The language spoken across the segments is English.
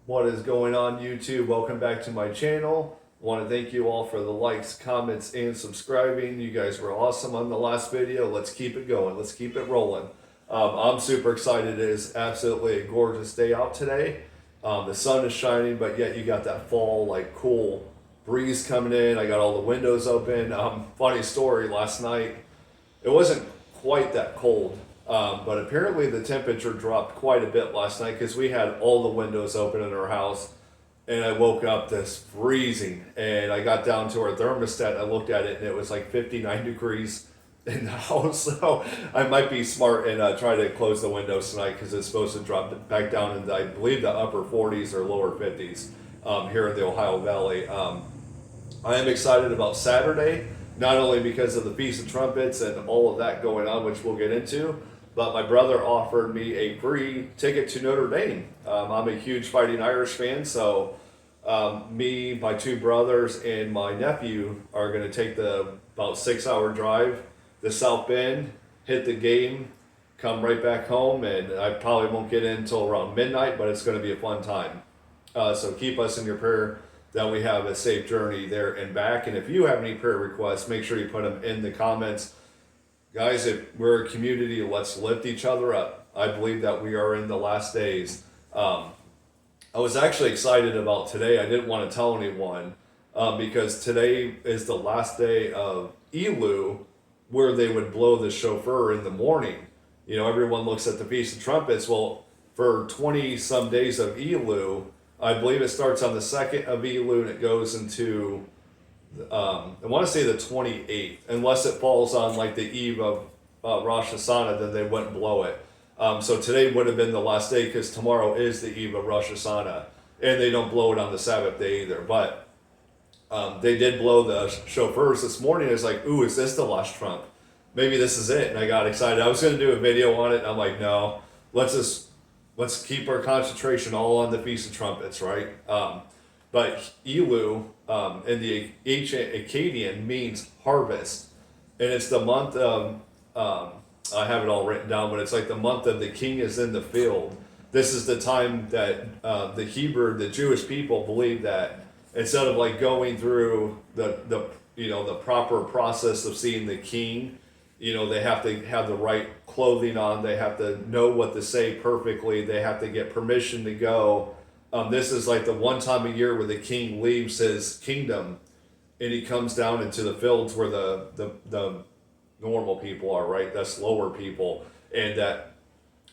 What is going on, YouTube? Welcome back to my channel. I want to thank you all for the likes, comments, and subscribing. You guys were awesome on the last video. Let's keep it going. Let's keep it rolling. I'm super excited. It is absolutely a gorgeous day out today. The sun is shining, but yet you got that fall, like, cool breeze coming in. I got all the windows open. Funny story, last night, it wasn't quite that cold. But apparently the temperature dropped quite a bit last night because we had all the windows open in our house, and I woke up this freezing, and I got down to our thermostat and I looked at it and it was like 59 degrees in the house. So I might be smart and try to close the windows tonight because it's supposed to drop back down in I believe the upper 40s or lower 50s here in the Ohio Valley. I am excited about Saturday, not only because of the Feast of Trumpets and all of that going on, which we'll get into, but my brother offered me a free ticket to Notre Dame. I'm a huge Fighting Irish fan, so me, my two brothers, and my nephew are going to take the about 6-hour drive to South Bend, hit the game, come right back home, and I probably won't get in until around midnight, but it's going to be a fun time. So keep us in your prayer that we have a safe journey there and back. And if you have any prayer requests, make sure you put them in the comments. Guys, if we're a community, let's lift each other up. I believe that we are in the last days. I was actually excited about today. I didn't want to tell anyone because today is the last day of Elul, where they would blow the shofar in the morning. You know, everyone looks at the Feast of Trumpets. Well, for 20 some days of Elul, I believe it starts on the 2nd of Elul and it goes into I want to say the 28th, unless it falls on like the eve of Rosh Hashanah, then they wouldn't blow it. So today would have been the last day because tomorrow is the eve of Rosh Hashanah, and they don't blow it on the Sabbath day either. But they did blow the shofars this morning. It's like, ooh, is this the last trump? Maybe this is it. And I got excited. I was going to do a video on it, and I'm like, no, let's keep our concentration all on the Feast of Trumpets, right? But Elul in the ancient Akkadian means harvest. And it's the month of, I have it all written down, but it's like the month of the king is in the field. This is the time that the Jewish people believe that instead of like going through the proper process of seeing the king, they have to have the right clothing on, they have to know what to say perfectly, they have to get permission to go. This is like the one time a year where the king leaves his kingdom and he comes down into the fields where the normal people are, right? That's lower people, and that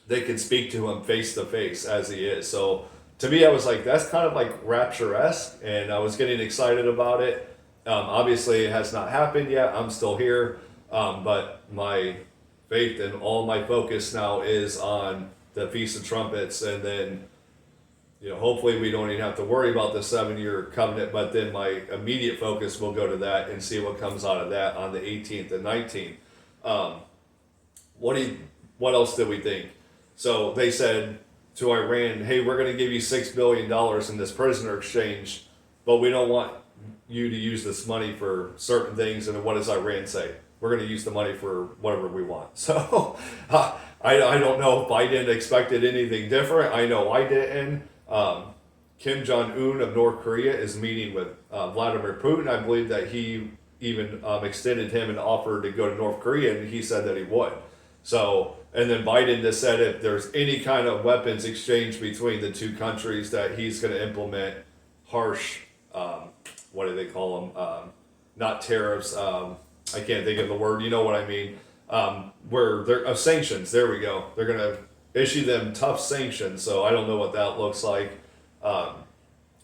they can speak to him face to face as he is. So to me, I was like, that's kind of like Rapture-esque, and I was getting excited about it. Obviously, it has not happened yet. I'm still here, but my faith and all my focus now is on the Feast of Trumpets, and then hopefully we don't even have to worry about the 7-year covenant, but then my immediate focus will go to that and see what comes out of that on the 18th and 19th. What else did we think? So they said to Iran, hey, we're going to give you $6 billion in this prisoner exchange, but we don't want you to use this money for certain things. And what does Iran say? We're going to use the money for whatever we want. So I don't know if Biden expected anything different. I know I didn't. Kim Jong-un of North Korea is meeting with Vladimir Putin. I believe that he even extended him an offer to go to North Korea, and he said that he would. So, and then Biden just said if there's any kind of weapons exchange between the two countries, that he's going to implement harsh, what do they call them? Not tariffs. I can't think of the word. You know what I mean? Where they're sanctions. There we go. They're going to issue them tough sanctions. So I don't know what that looks like.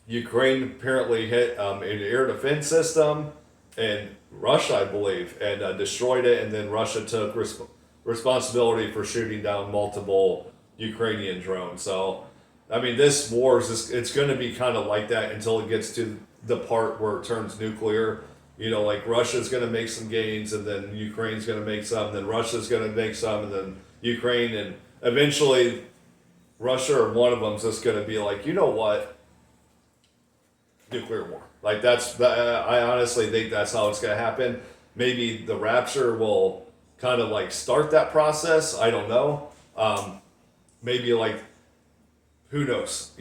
Ukraine apparently hit an air defense system in Russia, I believe, and destroyed it. And then Russia took responsibility for shooting down multiple Ukrainian drones. So, I mean, this war is it's going to be kind of like that until it gets to the part where it turns nuclear. Like Russia's going to make some gains, and then Ukraine's going to make some, then Russia's going to make some, and then Ukraine, and eventually Russia or one of them's just going to be like, you know what? Nuclear war. Like I honestly think that's how it's going to happen. Maybe the Rapture will kind of like start that process. I don't know. Maybe like who knows?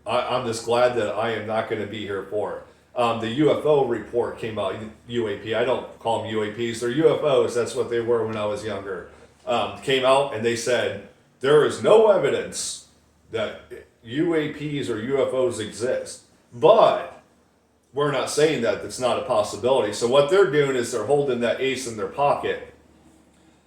I'm just glad that I am not going to be here for it. The UFO report came out, UAP. I don't call them UAPs. They're UFOs. That's what they were when I was younger. Came out and they said, there is no evidence that UAPs or UFOs exist. But we're not saying that it's not a possibility. So what they're doing is they're holding that ace in their pocket.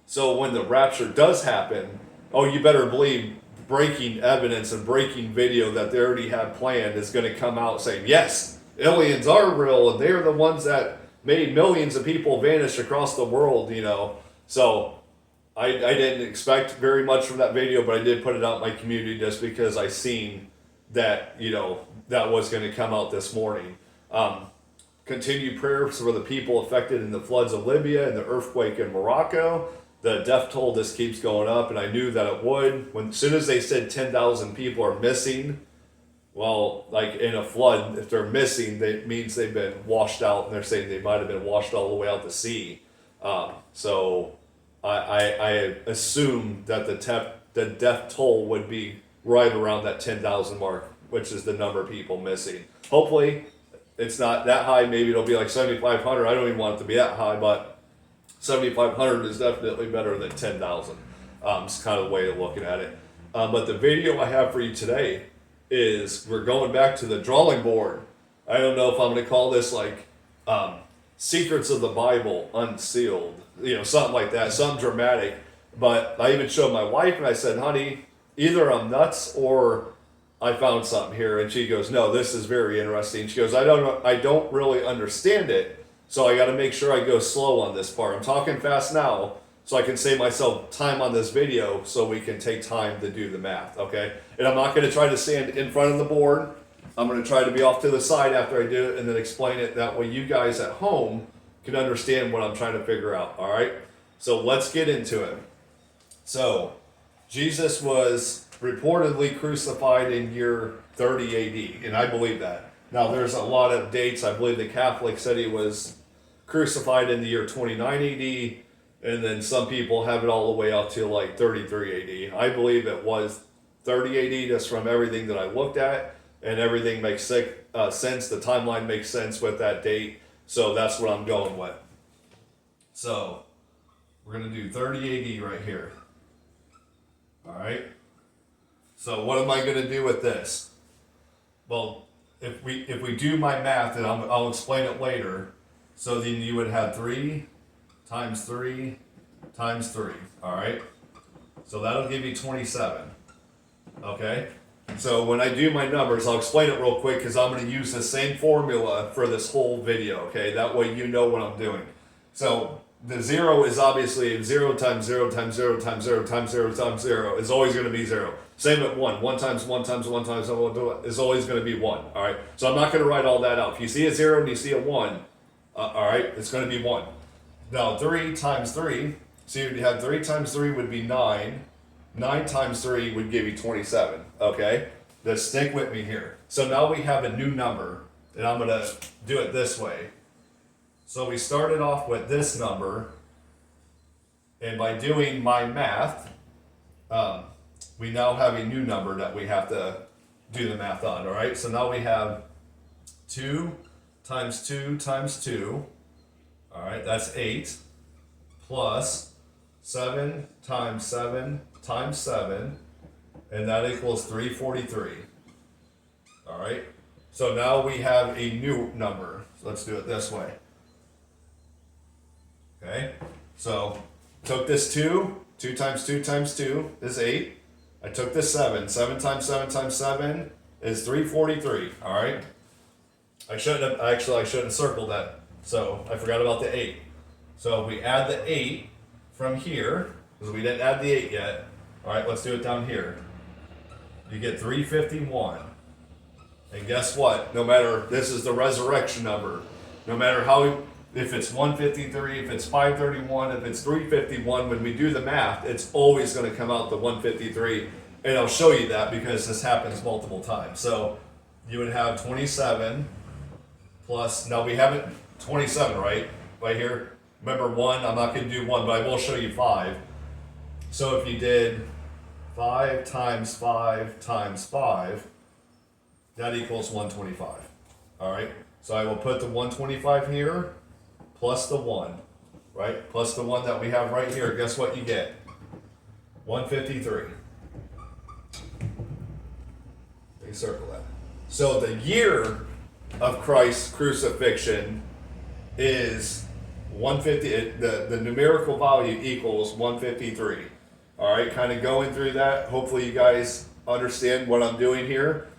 So when the rapture does happen, oh, you better believe breaking evidence and breaking video that they already had planned is going to come out saying, yes, aliens are real and they're the ones that made millions of people vanish across the world, So I didn't expect very much from that video, but I did put it out in my community just because I seen that, that was going to come out this morning. Continued prayers for the people affected in the floods of Libya and the earthquake in Morocco. The death toll just keeps going up, and I knew that it would. As soon as they said 10,000 people are missing, well, like in a flood, if they're missing, that means they've been washed out, and they're saying they might have been washed all the way out to sea. So I assume that the death toll would be right around that 10,000 mark, which is the number of people missing. Hopefully, it's not that high. Maybe it'll be like 7,500. I don't even want it to be that high, but 7,500 is definitely better than 10,000. It's kind of the way of looking at it. But the video I have for you today is we're going back to the drawing board. I don't know if I'm going to call this like Secrets of the Bible Unsealed, something like that, something dramatic. But I even showed my wife and I said, honey, either I'm nuts or I found something here. And she goes, no, this is very interesting. She goes, I don't really understand it. So I got to make sure I go slow on this part. I'm talking fast now so I can save myself time on this video so we can take time to do the math, okay? And I'm not going to try to stand in front of the board. I'm going to try to be off to the side after I do it and then explain it. That way you guys at home can understand what I'm trying to figure out, all right? So let's get into it. So Jesus was reportedly crucified in year 30 AD, and I believe that. Now, there's a lot of dates. I believe the Catholic said he was crucified in the year 29 AD, and then some people have it all the way out to like 33 AD. I believe it was 30 AD just from everything that I looked at, and everything makes sense. The timeline makes sense with that date, so that's what I'm going with. So, we're going to do 30 AD right here. All right? So what am I going to do with this? Well, if we do my math, and I'll explain it later, so then you would have 3 times 3 times 3, all right? So that'll give you 27, okay? So when I do my numbers, I'll explain it real quick because I'm going to use the same formula for this whole video, okay? That way you know what I'm doing. So the 0 is obviously 0 times 0 times 0 times 0 times 0 times 0 is always going to be 0. Same at 1. 1 times 1 times 1 times 1 is always going to be 1. All right. So I'm not going to write all that out. If you see a 0 and you see a 1, all right, it's going to be 1. Now 3 times 3. So you have 3 times 3 would be 9. 9 times 3 would give you 27. Okay. Just stick with me here. So now we have a new number, and I'm going to do it this way. So we started off with this number, and by doing my math, we now have a new number that we have to do the math on, all right? So now we have 2 times 2 times 2, all right, that's 8, plus 7 times 7 times 7, and that equals 343, all right? So now we have a new number. So let's do it this way. Okay, so took this 2 times 2 times 2 is 8. I took this 7 times 7 times 7 is 343, all right? I shouldn't have circled that, so I forgot about the 8. So we add the 8 from here, because we didn't add the 8 yet. All right, let's do it down here. You get 351. And guess what? No matter, this is the resurrection number. No matter how, if it's 153, if it's 531, if it's 351, when we do the math, it's always going to come out to 153. And I'll show you that because this happens multiple times. So you would have 27 plus, now we have it 27, right here. Remember 1, I'm not going to do 1, but I will show you 5. So if you did 5 times 5 times 5, that equals 125. All right, so I will put the 125 here, plus the 1, right? Plus the 1 that we have right here. Guess what you get? 153. You circle that. So the year of Christ's crucifixion is 150. The numerical value equals 153. All right, kind of going through that. Hopefully you guys understand what I'm doing here,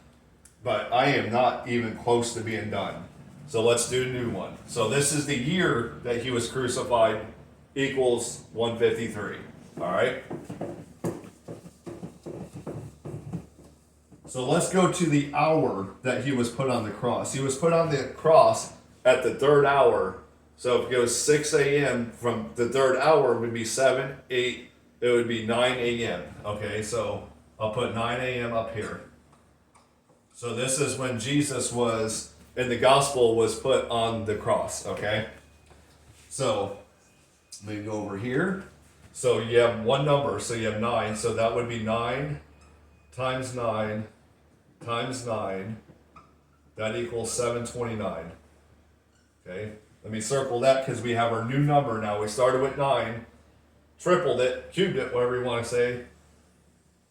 but I am not even close to being done. So let's do a new one. So this is the year that he was crucified equals 153. All right. So let's go to the hour that he was put on the cross. He was put on the cross at the 3rd hour. So if it goes 6 a.m. from the 3rd hour, it would be 7, 8, it would be 9 a.m. Okay, so I'll put 9 a.m. up here. So this is when Jesus was, in the gospel, was put on the cross, okay? So let me go over here. So you have one number, so you have 9. So that would be 9 times 9 times 9. That equals 729. Okay, let me circle that because we have our new number now. We started with 9, tripled it, cubed it, whatever you want to say,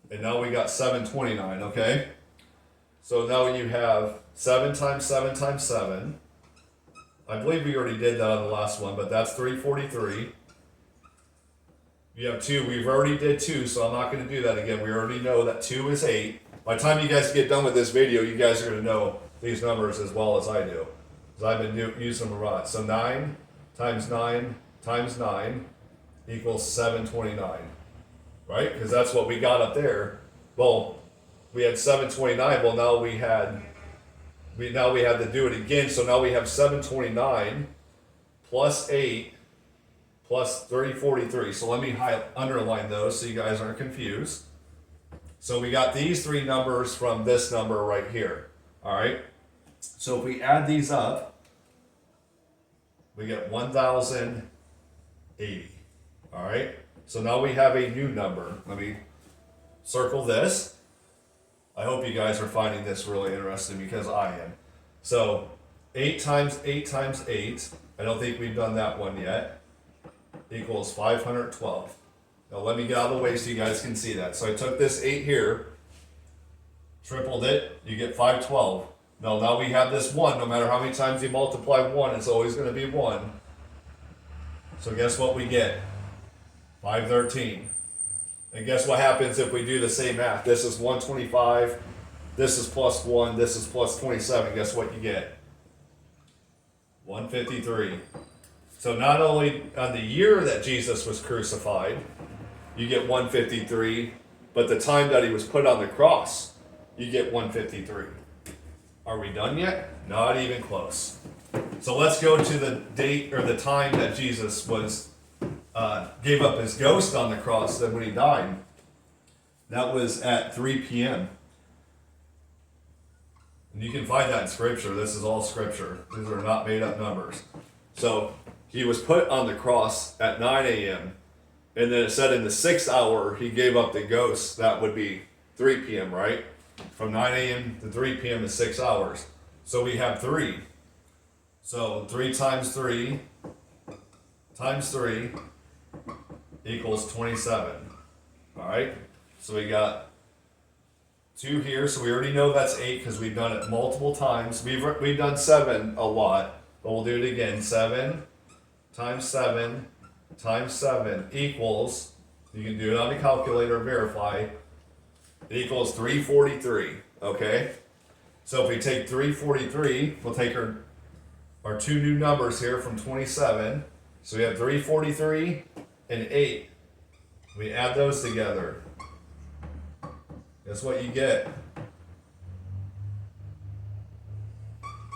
and now we got 729, okay? So now you have 7 times 7 times 7. I believe we already did that on the last one, but that's 343. You have 2. We've already did 2, so I'm not going to do that again. We already know that 2 is 8. By the time you guys get done with this video, you guys are going to know these numbers as well as I do, because I've been using them a lot. So 9 times 9 times 9 equals 729, right? Because that's what we got up there. Well, we had 729. Well, now we had to do it again. So now we have 729 plus 8 plus 343. So let me underline those so you guys aren't confused. So we got these 3 numbers from this number right here. All right. So if we add these up, we get 1,080. All right. So now we have a new number. Let me circle this. I hope you guys are finding this really interesting because I am. So 8 times 8 times 8, I don't think we've done that one yet, equals 512. Now let me get out of the way so you guys can see that. So I took this 8 here, tripled it, you get 512. Now we have this 1. No matter how many times you multiply 1, it's always going to be 1. So guess what we get? 513. And guess what happens if we do the same math? This is 125, this is plus 1, this is plus 27. Guess what you get? 153. So not only on the year that Jesus was crucified, you get 153, but the time that he was put on the cross, you get 153. Are we done yet? Not even close. So let's go to the date or the time that Jesus was gave up his ghost on the cross, then when he died. That was at 3 p.m. And you can find that in Scripture. This is all Scripture. These are not made up numbers. So he was put on the cross at 9 a.m. And then it said in the 6th hour he gave up the ghost. That would be 3 p.m., right? From 9 a.m. to 3 p.m. is 6 hours. So we have 3. So 3 times 3 times 3 equals 27. All right? So we got 2 here. So we already know that's 8 because we've done it multiple times. We've done 7 a lot, but we'll do it again. 7 times 7 times 7 equals, you can do it on the calculator and verify, it equals 343, okay? So if we take 343, we'll take our 2 new numbers here from 27. So we have 343 and 8. We add those together. Guess what you get?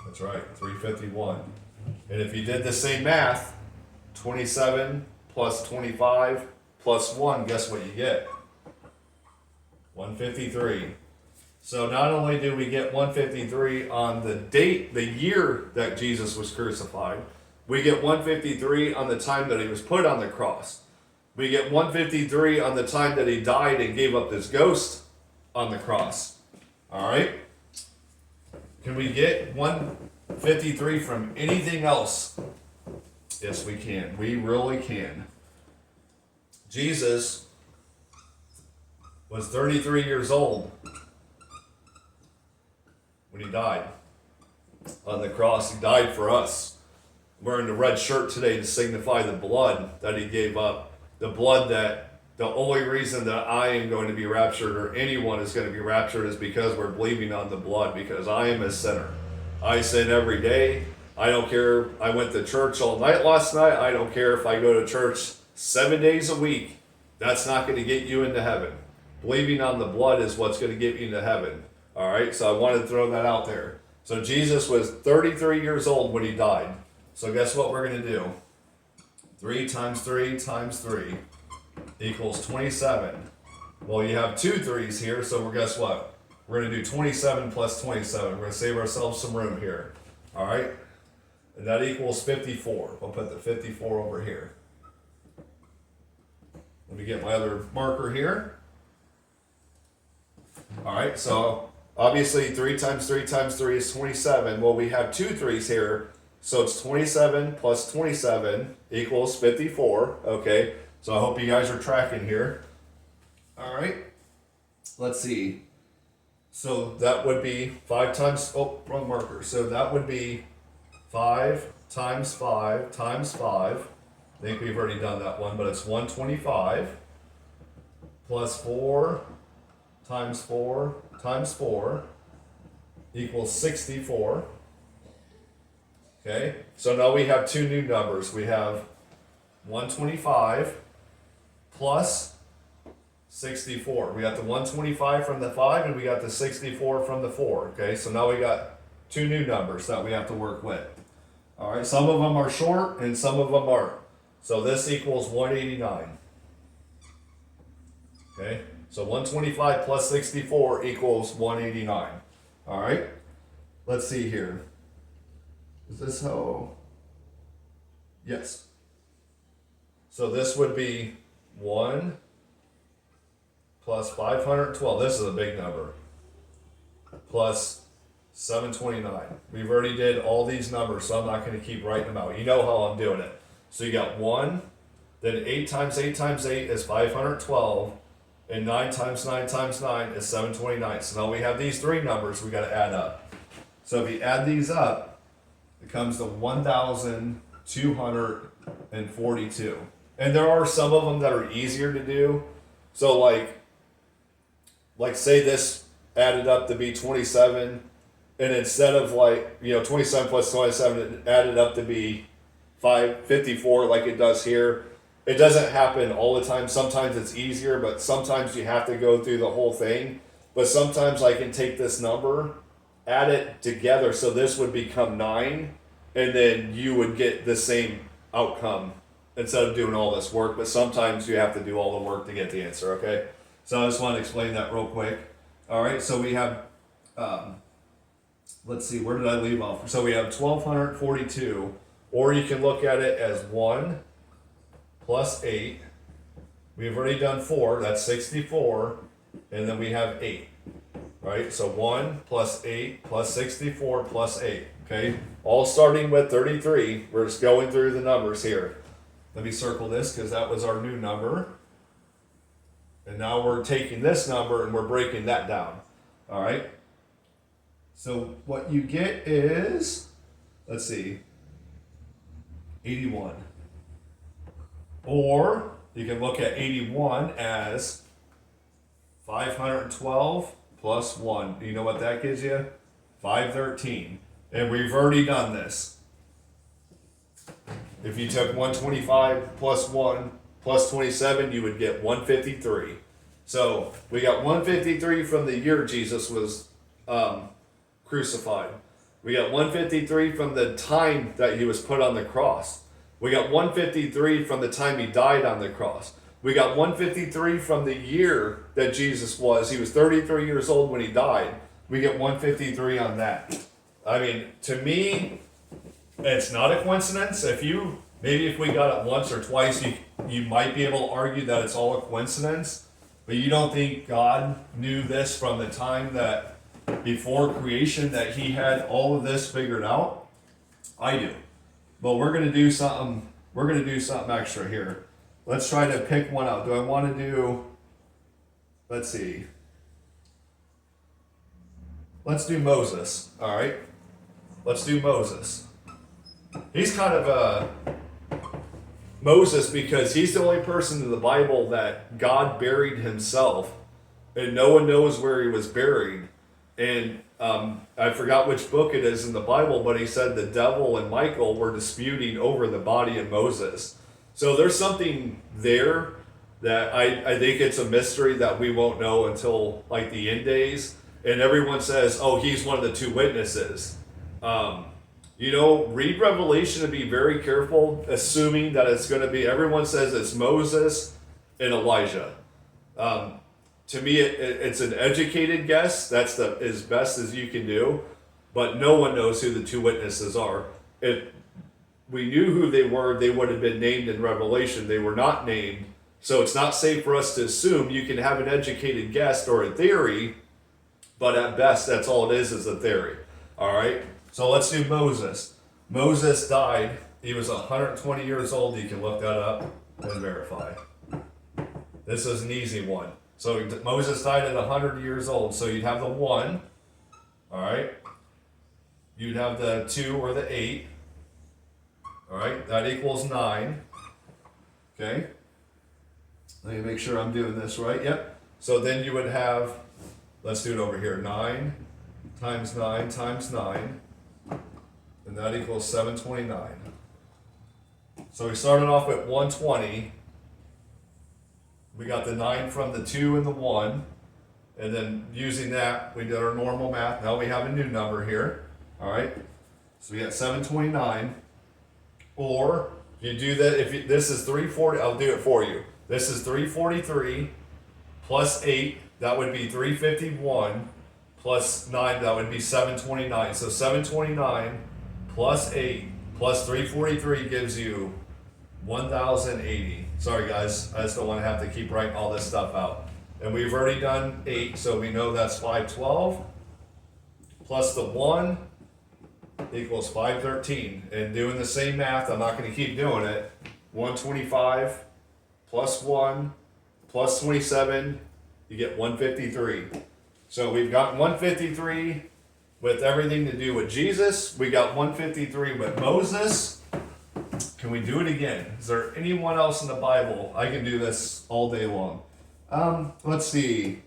That's right, 351. And if you did the same math, 27 plus 25 plus 1, guess what you get? 153. So not only do we get 153 on the date, the year that Jesus was crucified, we get 153 on the time that he was put on the cross. We get 153 on the time that he died and gave up his ghost on the cross. All right? Can we get 153 from anything else? Yes, we can. We really can. Jesus was 33 years old when he died on the cross. He died for us. Wearing the red shirt today to signify the blood that he gave up. The blood that the only reason that I am going to be raptured or anyone is going to be raptured is because we're believing on the blood, because I am a sinner. I sin every day. I don't care. I went to church all night last night. I don't care if I go to church 7 days a week. That's not going to get you into heaven. Believing on the blood is what's going to get you into heaven. All right, so I wanted to throw that out there. So Jesus was 33 years old when he died. So guess what we're going to do? 3 times 3 times 3 equals 27. Well, you have 2 3s here, so guess what? We're going to do 27 plus 27. We're going to save ourselves some room here. All right? And that equals 54. We'll put the 54 over here. Let me get my other marker here. All right, so obviously 3 times 3 times 3 is 27. Well, we have 2 3s here, so it's 27 plus 27 equals 54. Okay, so I hope you guys are tracking here. All right, let's see. So that would be 5 times, oh, wrong marker. So that would be 5 times 5 times 5. I think we've already done that one, but it's 125 plus 4 times 4 times 4 equals 64. Okay, so now we have 2 new numbers. We have 125 plus 64. We got the 125 from the 5 and we got the 64 from the 4. Okay, so now we got 2 new numbers that we have to work with. All right, some of them are short and some of them aren't. So this equals 189. Okay, so 125 plus 64 equals 189. All right, let's see here. Is this how? Yes. So this would be 1 plus 512. This is a big number. Plus 729. We've already did all these numbers, so I'm not going to keep writing them out. You know how I'm doing it. So you got 1, then 8 times 8 times 8 is 512, and 9 times 9 times 9 is 729. So now we have these 3 numbers we got to add up. So if you add these up, it comes to 1,242. And there are some of them that are easier to do. So like say this added up to be 27, and instead of 27 plus 27, it added up to be 554 like it does here. It doesn't happen all the time. Sometimes it's easier, but sometimes you have to go through the whole thing. But sometimes I can take this number, add it together, so this would become 9, and then you would get the same outcome instead of doing all this work. But sometimes you have to do all the work to get the answer, okay? So I just want to explain that real quick. All right, so we have, let's see, where did I leave off? So we have 1,242, or you can look at it as 1 plus 8. We've already done 4, that's 64, and then we have 8, right? So 1 plus 8 plus 64 plus 8, okay? All starting with 33. We're just going through the numbers here. Let me circle this because that was our new number. And now we're taking this number and we're breaking that down, all right? So what you get is, let's see, 81. Or you can look at 81 as 512 plus 1. Do you know what that gives you? 513. And we've already done this. If you took 125 plus 1 plus 27, you would get 153. So we got 153 from the year Jesus was crucified. We got 153 from the time that he was put on the cross. We got 153 from the time he died on the cross. We got 153 from the year that Jesus was. He was 33 years old when he died. We get 153 on that. I mean, to me, it's not a coincidence. If we got it once or twice, you might be able to argue that it's all a coincidence, but you don't think God knew this from the time that before creation that he had all of this figured out? I do. But we're going to do something. We're going to do something extra here. Let's try to pick one out. Do I want to do, let's see. Let's do Moses. All right. Let's do Moses. He's kind of a Moses because he's the only person in the Bible that God buried himself, and no one knows where he was buried. And I forgot which book it is in the Bible, but he said the devil and Michael were disputing over the body of Moses. So there's something there that I think it's a mystery that we won't know until like the end days. And everyone says, oh, he's one of the two witnesses. Read Revelation and be very careful, assuming that it's going to be, everyone says it's Moses and Elijah. To me, it's an educated guess. That's as best as you can do. But no one knows who the two witnesses are. If we knew who they were, they would have been named in Revelation. They were not named. So it's not safe for us to assume. You can have an educated guess or a theory, but at best, that's all it is a theory. All right? So let's do Moses. Moses died. He was 120 years old. You can look that up and verify. This is an easy one. So Moses died at 100 years old. So you'd have the 1. All right? You'd have the 2 or the 8. All right? That equals 9. Okay? Let me make sure I'm doing this right. Yep. So then you would have, let's do it over here, 9 times 9 times 9. And that equals 729. So we started off at 120. We got the 9 from the 2 and the 1. And then using that, we did our normal math. Now we have a new number here. All right. So we got 729. Or if you do that, this is 340, I'll do it for you. This is 343 plus 8. That would be 351 plus 9. That would be 729. So 729 plus 8 plus 343 gives you 1,080. Sorry guys, I just don't want to have to keep writing all this stuff out. And we've already done 8, so we know that's 512 plus the 1 equals 513. And doing the same math, I'm not going to keep doing it. 125 plus 1 plus 27, you get 153. So we've got 153 with everything to do with Jesus. We got 153 with Moses. Can we do it again? Is there anyone else in the Bible? I can do this all day long. Let's see.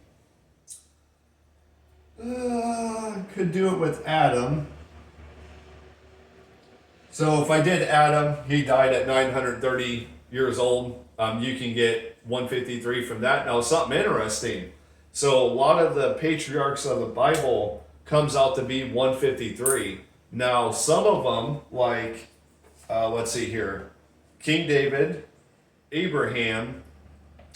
Could do it with Adam. So if I did Adam, he died at 930 years old. You can get 153 from that. Now, something interesting. So a lot of the patriarchs of the Bible comes out to be 153. Now, some of them, like, let's see here, King David, Abraham,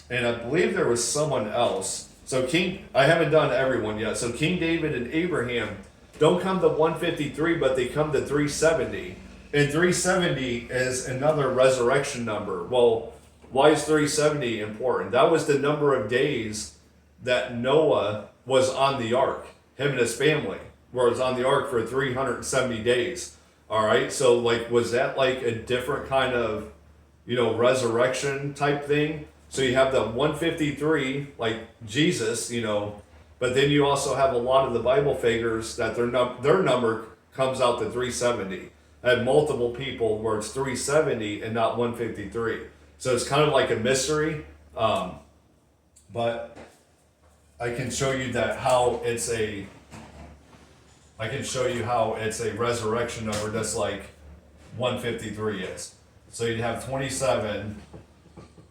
and I believe there was someone else. So I haven't done everyone yet. So King David and Abraham don't come to 153, but they come to 370. And 370 is another resurrection number. Well, why is 370 important? That was the number of days that Noah was on the ark. Him and his family was on the ark for 370 days. All right, so like, was that like a different kind of, resurrection type thing? So you have the 153, like Jesus, but then you also have a lot of the Bible figures that their number comes out to 370. I had multiple people where it's 370 and not 153. So it's kind of like a mystery, but I can show you how it's a resurrection number just like 153 is. So you'd have 27,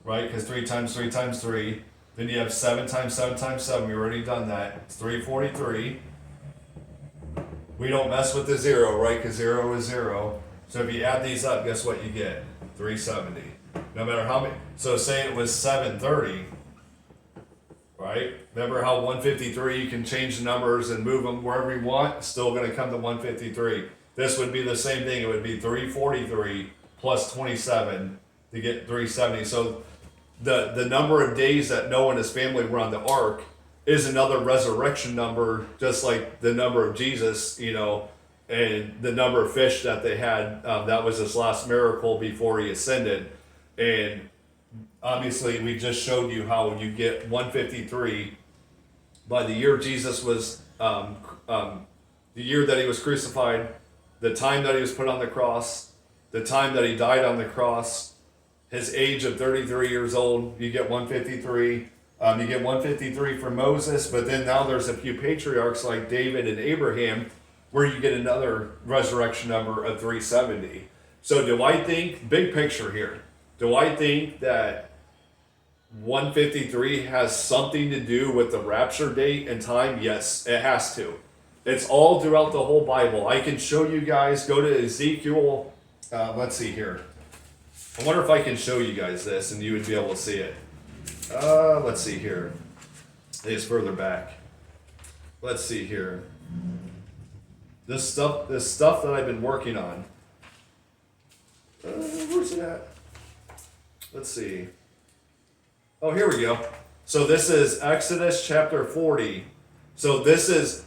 right? Because 3 times 3 times 3. Then you have 7 times 7 times 7. We've already done that. It's 343. We don't mess with the 0, right? Because 0 is 0. So if you add these up, guess what you get? 370. No matter how many. So say it was 730, right? Remember how 153, you can change the numbers and move them wherever you want. It's still going to come to 153. This would be the same thing. It would be 343 plus 27 to get 370. So the number of days that Noah and his family were on the ark is another resurrection number, just like the number of Jesus, and the number of fish that they had. That was his last miracle before he ascended. And obviously, we just showed you how you get 153 by the year Jesus was, the year that he was crucified, the time that he was put on the cross, the time that he died on the cross, his age of 33 years old, you get 153. You get 153 for Moses, but then now there's a few patriarchs like David and Abraham where you get another resurrection number of 370. So do I think, big picture here, do I think that 153 has something to do with the rapture date and time? Yes, it has to. It's all throughout the whole Bible. I can show you guys, go to Ezekiel, let's see here. I wonder if I can show you guys this and you would be able to see it. Let's see here. It's further back. Let's see here. This stuff that I've been working on. Where's it at? Let's see. Oh, here we go. So this is Exodus chapter 40. So this is,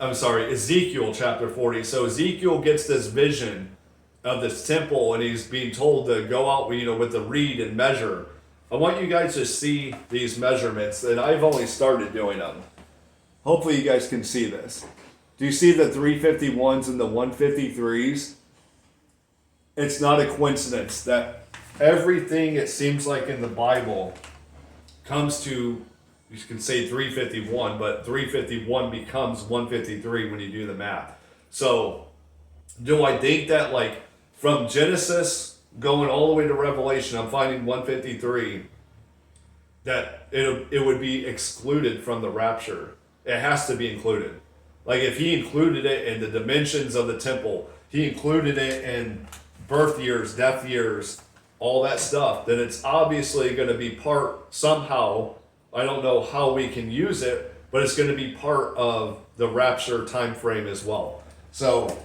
Ezekiel chapter 40. So Ezekiel gets this vision of this temple, and he's being told to go out, with the reed and measure. I want you guys to see these measurements, and I've only started doing them. Hopefully you guys can see this. Do you see the 351s and the 153s? It's not a coincidence that everything, it seems like in the Bible, comes to, you can say 351, but 351 becomes 153 when you do the math. So, do I think that from Genesis going all the way to Revelation, I'm finding 153, that it would be excluded from the rapture? It has to be included. If he included it in the dimensions of the temple, he included it in birth years, death years, all that stuff, then it's obviously going to be part somehow. I don't know how we can use it, but it's going to be part of the rapture time frame as well. So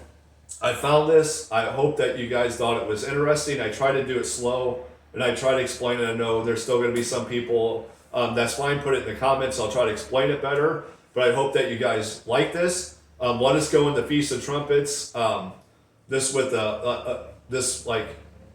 I found this. I hope that you guys thought it was interesting. I try to do it slow, and I try to explain it. I know there's still going to be some people. That's fine. Put it in the comments. I'll try to explain it better. But I hope that you guys like this. Let us go into Feast of Trumpets. This with this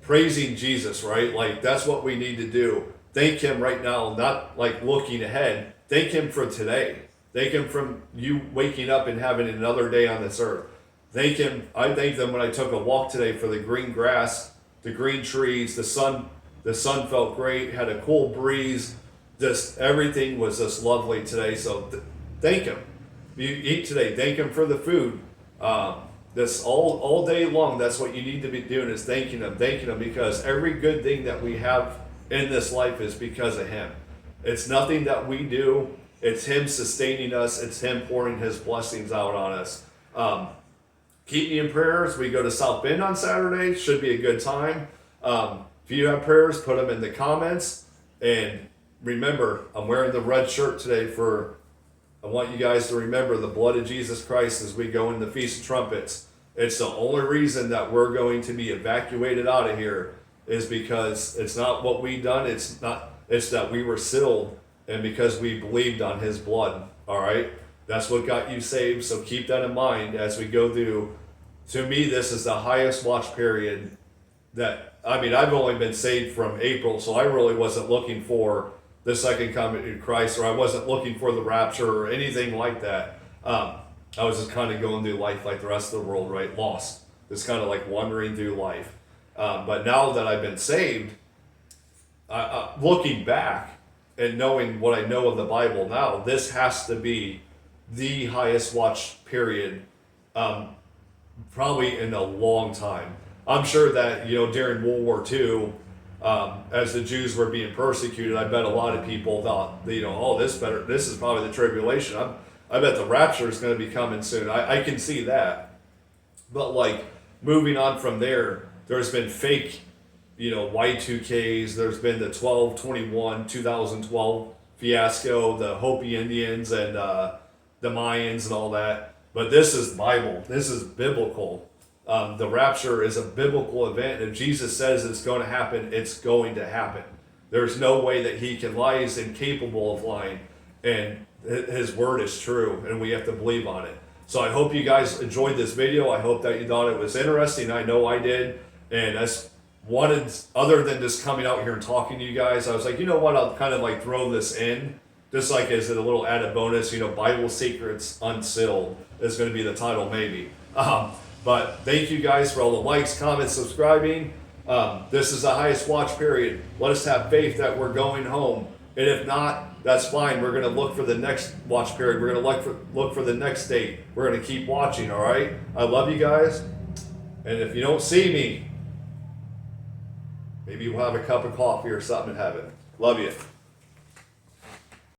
praising Jesus, right? That's what we need to do. Thank him right now, not looking ahead. Thank him for today. Thank him from you waking up and having another day on this earth. Thank him. I thanked them when I took a walk today for the green grass, the green trees, the sun. The sun felt great. Had a cool breeze. Just everything was just lovely today. So thank him. You eat today. Thank him for the food. This all day long. That's what you need to be doing, is thanking him, because every good thing that we have in this life is because of him. It's nothing that we do. It's him sustaining us. It's him pouring his blessings out on us. Keep me in prayers. We go to South Bend on Saturday. Should be a good time. If you have prayers, put them in the comments. And remember, I'm wearing the red shirt today I want you guys to remember the blood of Jesus Christ as we go in the Feast of Trumpets. It's the only reason that we're going to be evacuated out of here, is because it's not what we done. It's that we were sealed, and because we believed on his blood. All right. That's what got you saved. So keep that in mind as we go through. To me, this is the highest watch period I've only been saved from April, so I really wasn't looking for the second coming of Christ, or I wasn't looking for the rapture or anything like that. I was just kind of going through life like the rest of the world, right? Lost. Just kind of wandering through life. But now that I've been saved, looking back and knowing what I know of the Bible now, this has to be the highest watch period probably in a long time. I'm sure that, during World War II, as the Jews were being persecuted, I bet a lot of people thought, this is probably the tribulation. I bet the rapture is going to be coming soon. I can see that. But moving on from there, there's been fake, Y2Ks. There's been the 2012 fiasco, the Hopi Indians and the Mayans and all that. But this is Bible. This is biblical. The rapture is a biblical event. If Jesus says it's going to happen, it's going to happen. There's no way that he can lie. He's incapable of lying. And his word is true, and we have to believe on it. So I hope you guys enjoyed this video. I hope that you thought it was interesting. I know I did. And I wanted, other than just coming out here and talking to you guys, I was like, you know what, I'll kind of like throw this in, just like as a little added bonus. You know, Bible Secrets Unsealed is going to be the title maybe. But thank you guys for all the likes, comments, subscribing. This is the highest watch period. Let us have faith that we're going home. And if not, that's fine. We're going to look for the next watch period. We're going to look for the next date. We're going to keep watching, all right? I love you guys. And if you don't see me, maybe we'll have a cup of coffee or something in heaven. Love you.